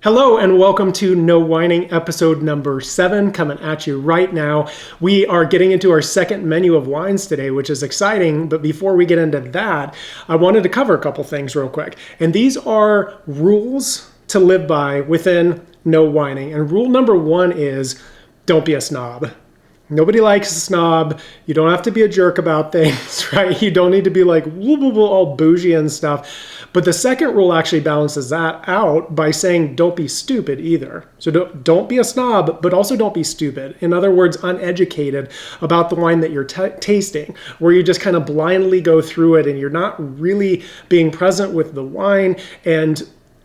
Hello and welcome to No Whining episode number 7 coming at you right now. We are getting into our second menu of wines today, which is exciting. But before we get into that, I wanted to cover a couple things real quick. And these are rules to live by within No Whining. And rule number 1 is don't be a snob. Nobody likes a snob. You don't have to be a jerk about things, right? You don't need to be like woo, woo, woo, all bougie and stuff. But the second rule actually balances that out by saying don't be stupid either. So don't be a snob, but also don't be stupid. In other words, uneducated about the wine that you're tasting, where you just kind of blindly go through it and you're not really being present with the wine and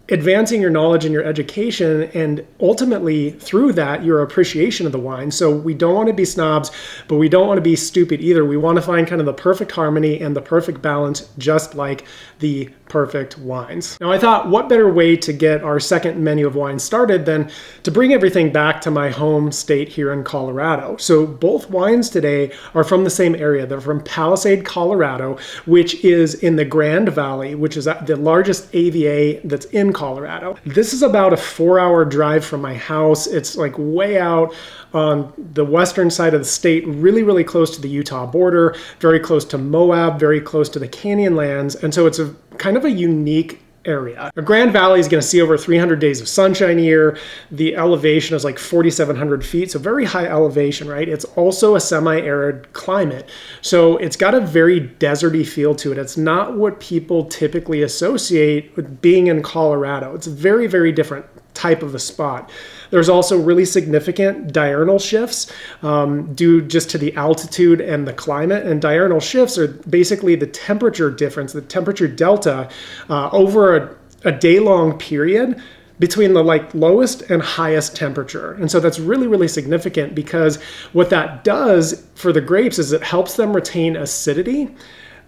advancing your knowledge and your education, and ultimately through that your appreciation of the wine. So we don't want to be snobs, but we don't want to be stupid either. We want to find kind of the perfect harmony and the perfect balance, just like the perfect wines. Now I thought, what better way to get our second menu of wines started than to bring everything back to my home state here in Colorado. So both wines today are from the same area. They're from Palisade, Colorado, which is in the Grand Valley, which is the largest AVA that's in Colorado. This is about a 4-hour drive from my house. It's like way out on the western side of the state, really, really close to the Utah border, very close to Moab, very close to the Canyonlands. And so it's a kind of a unique area. The Grand Valley is going to see over 300 days of sunshine a year. The elevation is like 4,700 feet, so very high elevation, right? It's also a semi-arid climate. So it's got a very deserty feel to it. It's not what people typically associate with being in Colorado. It's a very, very different type of a spot. There's also really significant diurnal shifts due just to the altitude and the climate. And diurnal shifts are basically the temperature difference, the temperature delta over a day-long period between the lowest and highest temperature. And so that's really, really significant, because what that does for the grapes is it helps them retain acidity,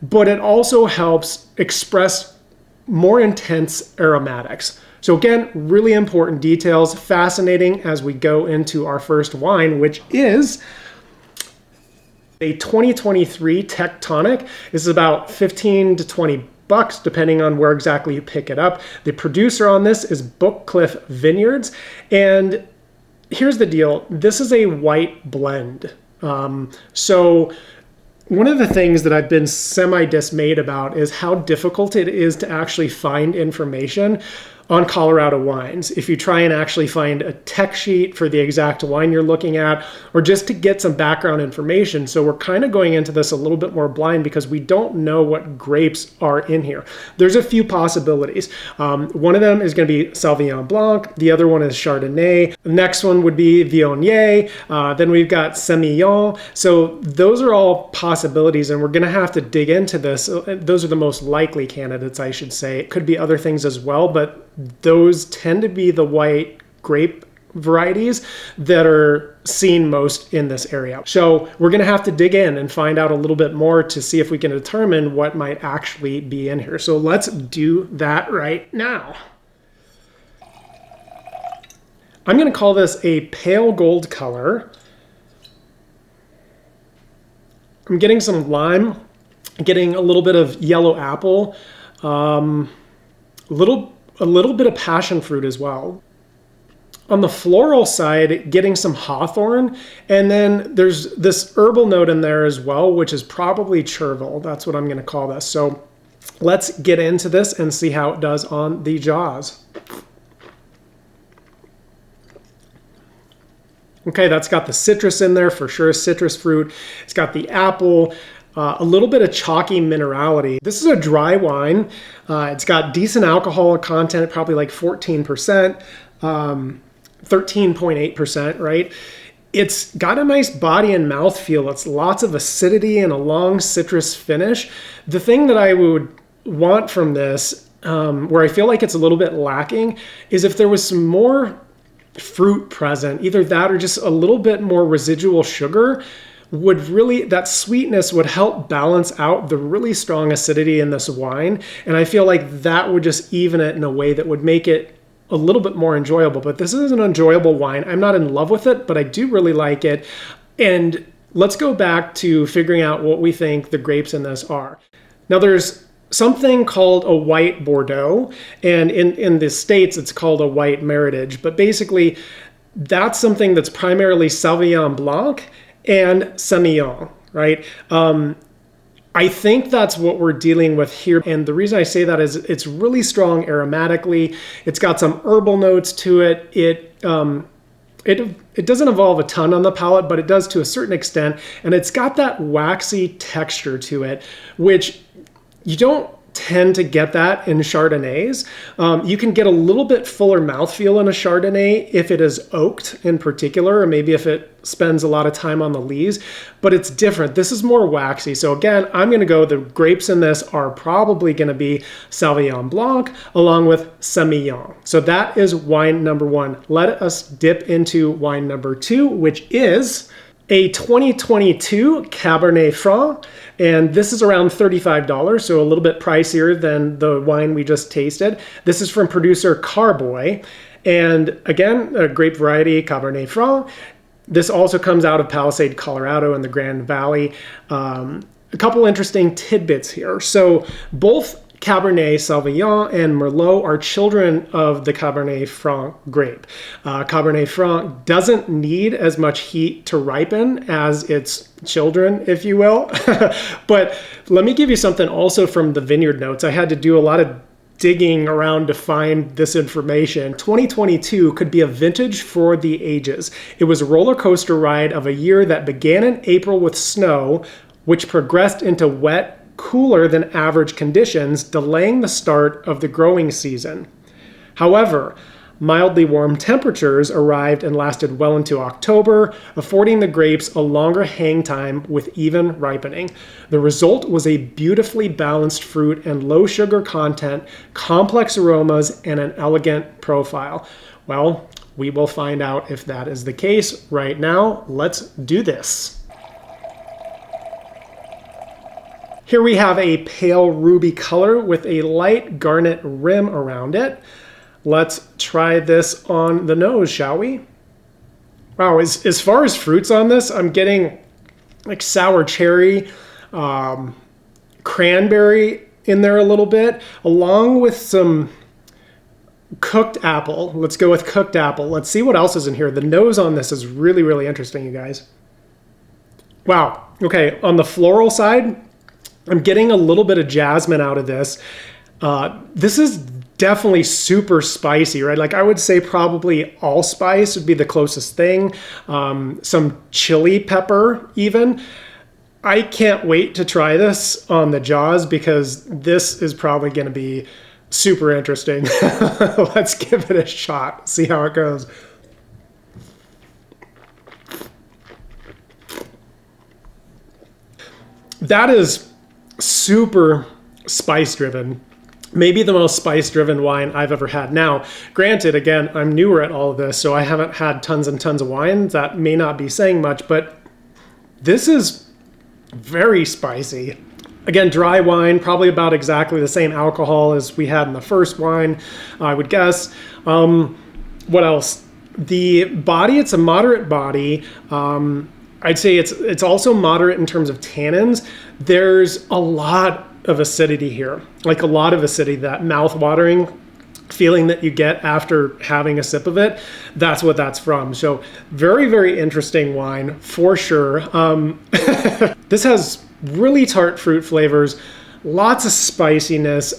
but it also helps express more intense aromatics. So again, really important details, fascinating as we go into our first wine, which is a 2023 Tectonic. This is about 15 to 20 bucks, depending on where exactly you pick it up. The producer on this is Bookcliff Vineyards. And here's the deal. This is a white blend. So one of the things that I've been semi-dismayed about is how difficult it is to actually find information on Colorado wines. If you try and actually find a tech sheet for the exact wine you're looking at, or just to get some background information. So we're kind of going into this a little bit more blind because we don't know what grapes are in here. There's a few possibilities. One of them is going to be Sauvignon Blanc. The other one is Chardonnay. The next one would be Viognier. Then we've got Semillon. So those are all possibilities, and we're going to have to dig into this. Those are the most likely candidates, I should say. It could be other things as well, but those tend to be the white grape varieties that are seen most in this area. So we're going to have to dig in and find out a little bit more to see if we can determine what might actually be in here. So let's do that right now. I'm going to call this a pale gold color. I'm getting some lime, getting a little bit of yellow apple, a little bit of passion fruit as well. On the floral side, getting some hawthorn, and then there's this herbal note in there as well, which is probably chervil. That's what I'm going to call this. So let's get into this and see how it does on the jaws. Okay, that's got the citrus in there for sure, citrus fruit. It's got the apple, a little bit of chalky minerality. This is a dry wine. It's got decent alcohol content, probably like 14%, 13.8%, right? It's got a nice body and mouth feel. It's lots of acidity and a long citrus finish. The thing that I would want from this, where I feel like it's a little bit lacking, is if there was some more fruit present, either that or just a little bit more residual sugar. That sweetness would help balance out the really strong acidity in this wine. And I feel like that would just even it in a way that would make it a little bit more enjoyable. But this is an enjoyable wine. I'm not in love with it, but I do really like it. And let's go back to figuring out what we think the grapes in this are. Now there's something called a white Bordeaux, and in the States it's called a white Meritage. But basically, that's something that's primarily Sauvignon Blanc and Semillon, right? I think that's what we're dealing with here. And the reason I say that is it's really strong aromatically. It's got some herbal notes to it. It doesn't evolve a ton on the palate, but it does to a certain extent. And it's got that waxy texture to it, which you don't tend to get that in Chardonnays. You can get a little bit fuller mouthfeel in a Chardonnay if it is oaked in particular, or maybe if it spends a lot of time on the lees, but it's different. This is more waxy. So again, I'm going to go, the grapes in this are probably going to be Sauvignon Blanc along with Semillon. So that is wine number 1. Let us dip into wine number 2, which is a 2022 Cabernet Franc, and this is around $35, so a little bit pricier than the wine we just tasted. This is from producer Carboy, and again, a grape variety Cabernet Franc. This also comes out of Palisade, Colorado in the Grand Valley. A couple interesting tidbits here. So both Cabernet Sauvignon and Merlot are children of the Cabernet Franc grape. Cabernet Franc doesn't need as much heat to ripen as its children, if you will. But let me give you something also from the vineyard notes. I had to do a lot of digging around to find this information. 2022 could be a vintage for the ages. It was a roller coaster ride of a year that began in April with snow, which progressed into wet, cooler than average conditions, delaying the start of the growing season. However, mildly warm temperatures arrived and lasted well into October, affording the grapes a longer hang time with even ripening. The result was a beautifully balanced fruit and low sugar content, complex aromas, and an elegant profile. Well, we will find out if that is the case right now. Let's do this. Here we have a pale ruby color with a light garnet rim around it. Let's try this on the nose, shall we? Wow, as far as fruits on this, I'm getting like sour cherry, cranberry in there a little bit, along with some cooked apple. Let's go with cooked apple. Let's see what else is in here. The nose on this is really, really interesting, you guys. Wow, okay, on the floral side, I'm getting a little bit of jasmine out of this. This is definitely super spicy, right? Like I would say probably allspice would be the closest thing. Some chili pepper even. I can't wait to try this on the jaws because this is probably going to be super interesting. Let's give it a shot, see how it goes. That is super spice driven. Maybe the most spice driven wine I've ever had. Now, granted, again, I'm newer at all of this, so I haven't had tons and tons of wine. That may not be saying much, but this is very spicy. Again, dry wine, probably about exactly the same alcohol as we had in the first wine, I would guess. What else? The body, it's a moderate body. I'd say it's also moderate in terms of tannins. There's a lot of acidity here, like a lot of acidity, that mouth-watering feeling that you get after having a sip of it. That's what that's from. So very, very interesting wine for sure. This has really tart fruit flavors, lots of spiciness,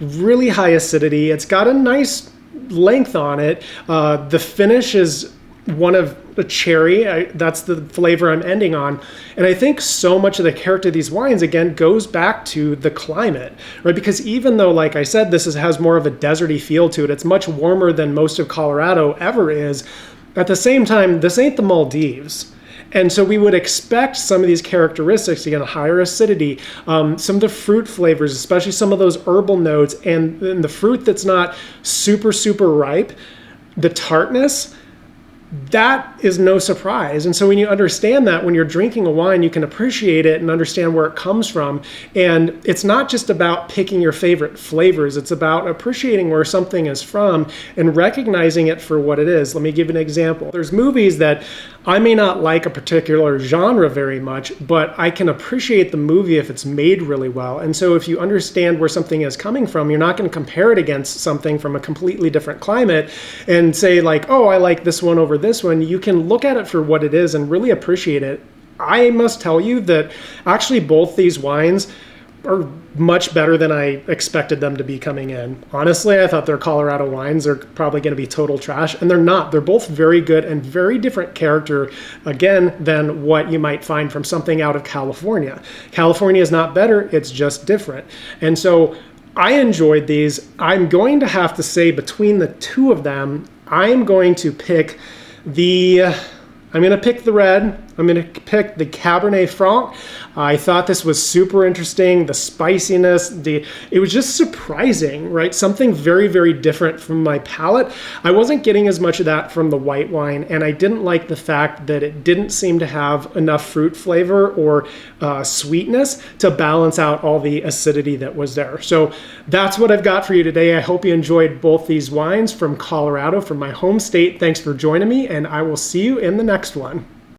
really high acidity. It's got a nice length on it. The finish is one of a cherry. That's the flavor I'm ending on. And I think so much of the character of these wines, again, goes back to the climate, right? Because even though, like I said, this has more of a deserty feel to it, it's much warmer than most of Colorado ever is. At the same time, this ain't the Maldives. And so we would expect some of these characteristics, again, higher acidity, some of the fruit flavors, especially some of those herbal notes, and the fruit that's not super, super ripe, the tartness. that is no surprise. And so when you understand that, when you're drinking a wine, you can appreciate it and understand where it comes from. And it's not just about picking your favorite flavors. It's about appreciating where something is from and recognizing it for what it is. Let me give you an example. There's movies that I may not like a particular genre very much, but I can appreciate the movie if it's made really well. And so if you understand where something is coming from, you're not going to compare it against something from a completely different climate and say like, oh, I like this one over this one. You can look at it for what it is and really appreciate it. I must tell you that actually both these wines are much better than I expected them to be coming in. Honestly, I thought their Colorado wines are probably going to be total trash, and they're not. They're both very good and very different character, again, than what you might find from something out of California. California is not better, it's just different. And so I enjoyed these. I'm going to have to say between the two of them, I'm going to pick the red. I'm going to pick the Cabernet Franc. I thought this was super interesting. The spiciness, it was just surprising, right? Something very, very different from my palate. I wasn't getting as much of that from the white wine, and I didn't like the fact that it didn't seem to have enough fruit flavor or sweetness to balance out all the acidity that was there. So that's what I've got for you today. I hope you enjoyed both these wines from Colorado, from my home state. Thanks for joining me, and I will see you in the next one.